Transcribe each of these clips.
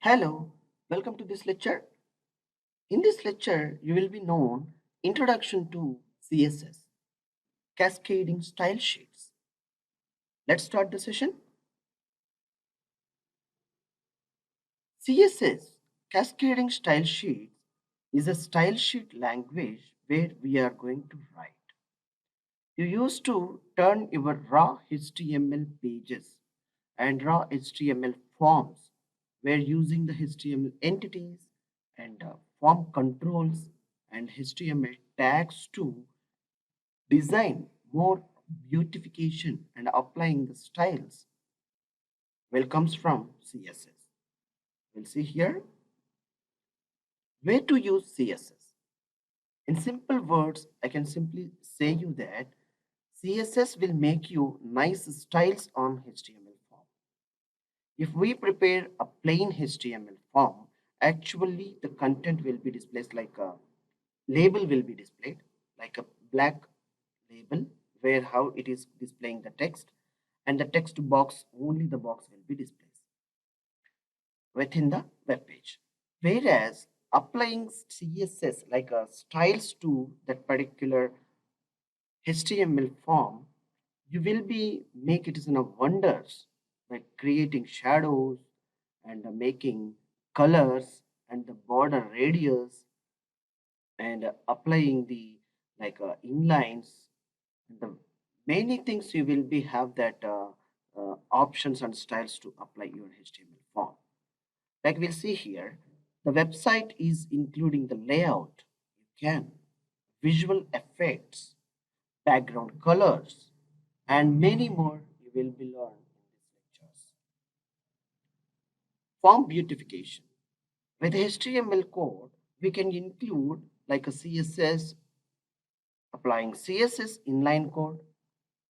Hello, welcome to this lecture. In this lecture, you will be known Introduction to CSS, Cascading Style Sheets. Let's start the session. CSS, Cascading Style Sheets, is a style sheet language where we are going to write. You used to turn your raw HTML pages and raw HTML forms where using the HTML entities and form controls and HTML tags to design more beautification and applying the styles will comes from CSS. We'll see here where to use CSS. In simple words, I can simply say you that CSS will make you nice styles on HTML form. If we prepare a plain HTML form, actually the content will be displayed like a label will be displayed like a black label where how it is displaying the text, and the text box only the box will be displayed within the web page. Whereas applying CSS like a styles to that particular HTML form, you will be make it as a wonders by creating shadows and making colors and the border radius and applying the like inlines and the many things you will be have that options and styles to apply your HTML form. Like we'll see here, the website is including the layout, you can, visual effects, background colors, and many more you will be learned in these lectures. Form beautification. With HTML code, we can include like a CSS, applying CSS inline code,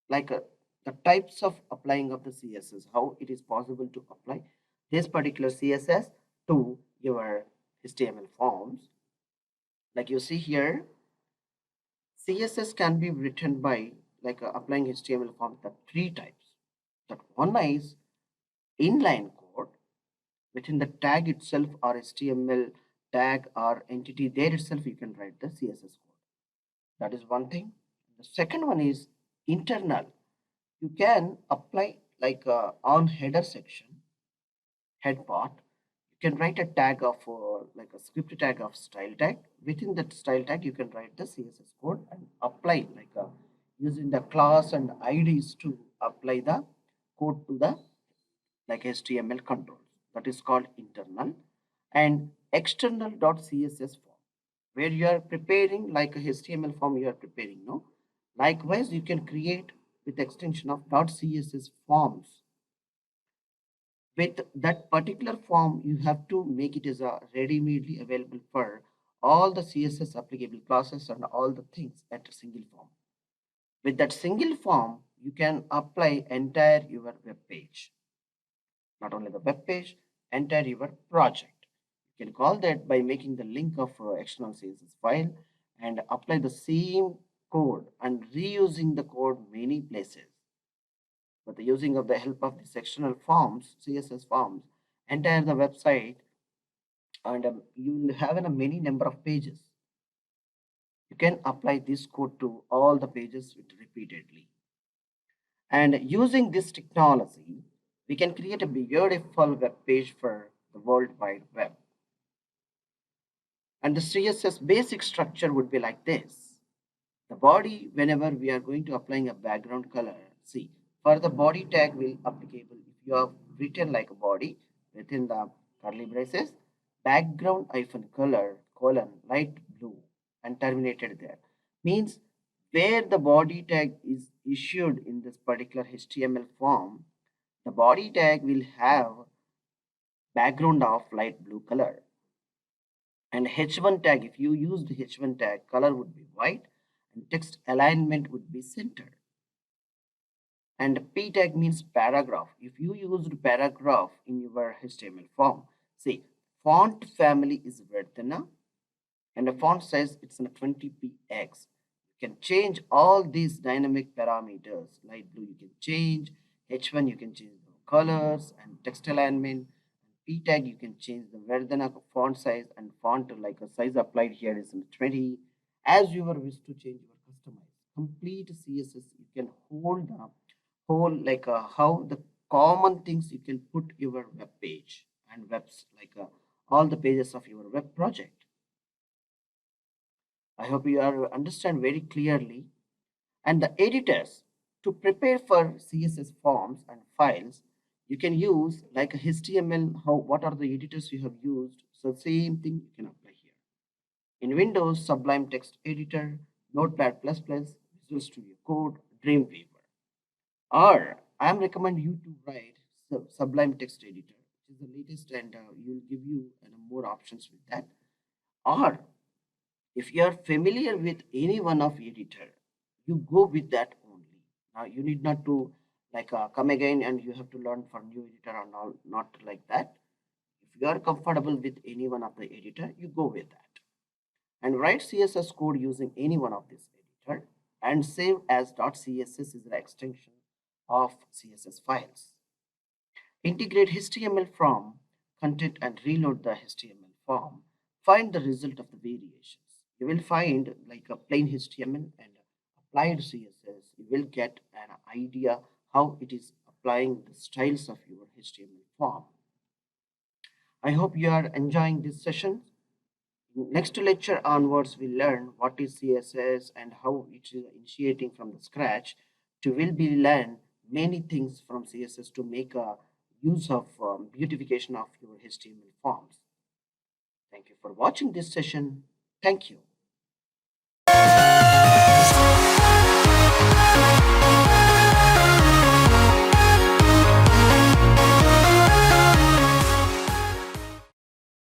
like the types of applying of the CSS, how it is possible to apply this particular CSS to your HTML forms. Like you see here, CSS can be written by like applying HTML forms the three types. That one is inline code within the tag itself or HTML tag or entity there itself you can write the CSS code. That is one thing. The second one is internal. You can apply like on header section, head part. You can write a tag of like a script tag of style tag. Within that style tag, you can write the CSS code and apply like using the class and IDs to apply the code to the like HTML controls. That is called internal and external.css form, where you are preparing like a HTML form you are preparing. No, likewise you can create with extension of .css forms. With that particular form, you have to make it as a ready-madely available for all the CSS applicable classes and all the things at a single form. With that single form, you can apply entire your web page. Not only the web page, entire your project. You can call that by making the link of external CSS file and apply the same code and reusing the code many places. With the using of the help of these external forms, CSS forms, entire the website, and you will have a many number of pages. You can apply this code to all the pages repeatedly. And using this technology, we can create a beautiful web page for the World Wide Web. And the CSS basic structure would be like this. The body, whenever we are going to applying a background color, see, for the body tag will applicable if you have written like a body within the curly braces, background hyphen color colon light blue and terminated there means where the body tag is issued in this particular HTML form, the body tag will have background of light blue color. And H1 tag, if you use the H1 tag, color would be white and text alignment would be centered. And P tag means paragraph. If you used paragraph in your HTML form, see, font family is Verdana and the font size it's a 20px. You can change all these dynamic parameters. Light blue you can change, H1 you can change the colors and text alignment, p tag, you can change the Verdana font size and font like a size applied here is 20. As you wish to change your customize complete CSS, you can hold the whole like how the common things you can put your web page and webs like all the pages of your web project. I hope you are understand very clearly. And the editors to prepare for CSS forms and files, you can use like a HTML. How what are the editors you have used? So same thing you can apply here. In Windows, Sublime Text Editor, Notepad++, Visual Studio Code, Dreamweaver. Or I am recommend you to write Sublime Text Editor, which is the latest, and will give you more options with that. Or if you are familiar with any one of editor, you go with that only. Now you need not to like come again and you have to learn for new editor and all, not like that. If you are comfortable with any one of the editor, you go with that and write CSS code using any one of this editor and save as .css is the extension of CSS files. Integrate HTML from content and reload the HTML form. Find the result of the variations. You will find like a plain HTML and applied CSS. You will get an idea how it is applying the styles of your HTML form. I hope you are enjoying this session. Next lecture onwards, we'll learn what is CSS and how it is initiating from the scratch. To will be learn many things from CSS to make a use of beautification of your HTML forms. Thank you for watching this session. Thank you.